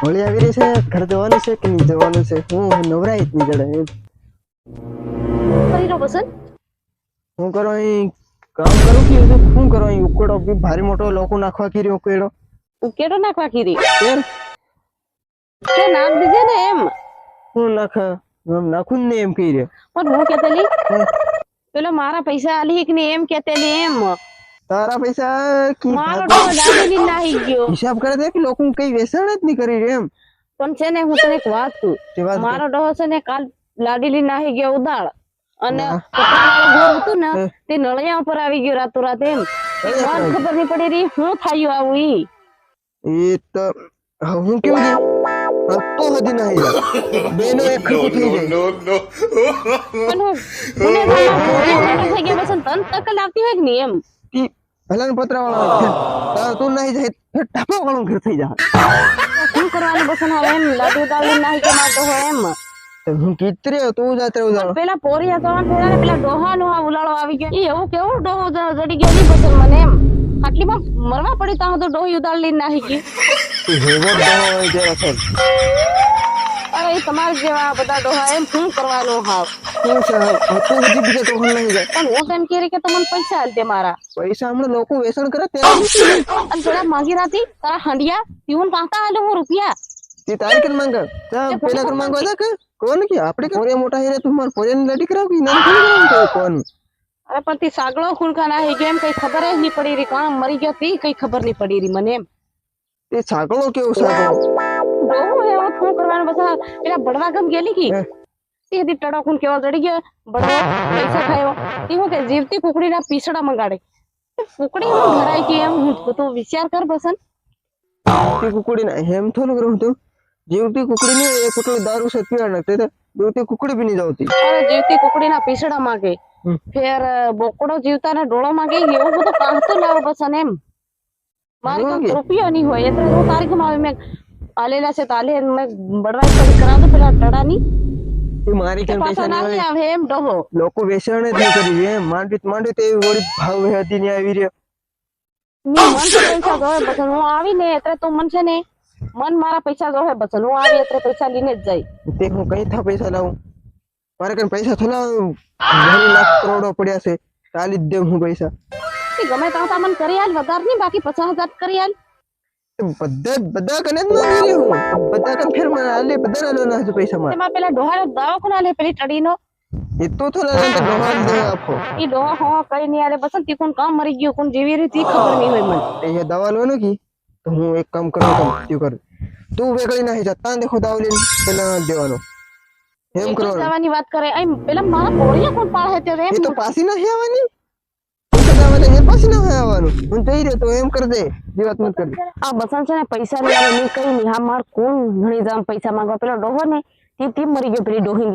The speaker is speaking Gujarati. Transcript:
હોળી આવી રહી છે, ઘર જવાનું છે કે નહીં જવાનું છે? હું નવરાય જ નહીં જડે. કરી લો પસંદ. હું કરો અહીં કામ કરું કે શું કરો અહીં ઉકેડો બી ભારે મોટો લોકો નાખવા કીરી ઉકેડો ઉકેડો નાખવા કીધી એમ તે નાખ દીજે ને એમ. હું નાખું ને એમ કહી રહ્યો. પણ હું કેતેલી પેલો મારા પૈસા આલી કે ને એમ કેતેલી એમ. તારા પૈસા કી મારો ડોહો દાબેલી નાહી ગયો. હિસાબ કરે છે કે લોકો કઈ વેસણ જ નહીં કરી રહ્યો એમ. પણ છે ને હું તને એક વાત તે કહું, વાત મારો ડોહો છે ને કાલ લાડીલી નાહી ગયો ઉદાળ અને હા. કપડાવાળું ઘર હતું ને હા. તે નળિયા ઉપર આવી ગયો રાતોરાત એમ. મને ખબર નહીં પડી રહી હું થયું આવું ઈ. એ તો હું કેવું છે તો હજી નહીં જાય બેનો એક ખોટું થઈ જાય. પણ હું મને થઈ ગયા બસ તન તક લાગતી હોય કે નહીં એમ. ઈ ભલાન પતરાવાળા તું નહીં જાય ઢાપા વાળું ઘર થઈ જાય. શું કરવાનું બસ હવે એમ લાડુ દાવલી નાહી કે મારતો હોય એમ. હું કીતરે તું જાત્રે ઉદાડો પેલા પોરી હતા પેલા ડોહાનો આ ઉલાળો આવી ગયો ઈ એવું કેવું ડોહો જડી ગયો ની બસન મને એમ. આટલીમાં મરવા પડી તા તો ડોહી ઉડાડી નાહી ગઈ. તું હેવો ડોહો હોય જરા સર અરે એ તમારા જેવા બધા ડોહા એમ શું કરવાનું હાવ. શું છે તું હજી બીજે તો નહીં જાય. પણ હું તેમ કહી કે તમને પૈસા આલ દે મારા. પૈસા હમણાં લોકો વેચાણ કરે ત્યારે અને પેલા માંગી રાતી તારા હંડિયા પીવું કાંતા આલે હું રૂપિયા. તે તારી કર માંગ પેલા કર માંગવા હતા કે કોણ કે આપણે પોરે મોટા હેરે તું માર પોરેની લડી કરાવી ના કરાવી કોણ. અરે પણ તે સાગળો ખૂણકા નાહી ગયો એમ કઈ ખબર જ નહીં પડી રહી કામ મરી ગયો તી કઈ ખબર નહીં પડી રહી મને એમ. તે સાગળો કેવો સાગળો ડોહો એવો શું કરવાનું બસ પેલા બળવા ગમ ગયેલી કી તે હતી ટડો ખૂન કેવો જડી ગયો બળવો પૈસા ખાયો તે હું કે જીવતી કુકડીના પીસડા મંગાડે કુકડી હું ભરાઈ ગઈ એમ હું તો વિચાર કર બસન. તે કુકડી ના હેમ થોડું કરું તું જીવતી કુકડી ને એક કુકડી દારૂ से પીવા નાખતે તો જીવતી કુકડી બી નહીં જાવતી. અરે જીવતી કુકડીના પીસડા માંગે ફેર બોકડો જીવતાના ડોળો માંગે એવું બધું કાંતો લાવો બસન એમ. મારી કોઈ રૂપિયો નહીં હોય એટલે હું તારીખ માં મેં આલેલા છે તાલે મેં બળવાઈ કરી કરાવ દો પેલા ટડાની તે મારી કેમ પૈસા ના નહીં આવે એમ ડોહો. લોકો વેચાણ જ નહીં કરી એમ માંડી તે વળી ભાવ હતી ને આવી રહ્યો. ની મન તો પૈસા જોવે બસન હું આવી ને એટલે તો મન છે ને મન મારા પૈસા જોવે બસન હું આવી એટલે પૈસા લઈને જ જાય. તે હું કઈ થા પૈસા લાવું મારે કઈ પૈસા થોડા ઘણી લાખ કરોડો પડ્યા છે ચાલી જ દેવ હું પૈસા. ગમે ત્યાં મને કરી આલ વધારે નહીં બાકી 50,000 કરી આલ. બધા કને જ માંગી રહ્યો હું બધા કને ફેર મને આલે બધા આલવાના છે પૈસા મારે. તેમાં પેલા ડોહાનો દવાખાના લે પેલી ટડીનો એ તો થોડા તો ડોહા દે આપો ઈ ડોહા હો કઈ નહીં આલે બસન તી કોણ કામ મરી ગયો કોણ જેવી રીતે ખબર નહીં હોય મને. એ દવા લેવાનો કી તો હું એક કામ કરું તું કર તું વેગળી નાખી જા તાં દેખો દાવ લઈને પેલા દેવાનો એમ કરવાનું. દવાની વાત કરે આઈ પેલા મારા પોળિયા કોણ પાળે તે એ એમ તો પાસી નથી આવવાની દાવા એ પાસી નથી આવવાનું હું જઈ રહ્યો તો એમ કર દે જીવાત મત કર દે. આ બસન છે ને પૈસા લેવા નહીં કઈ નહીં હા માર કોણ ઘણી જામ પૈસા માંગવા પેલો ડોહો ને તી મરી ગયો પેલી ડોહી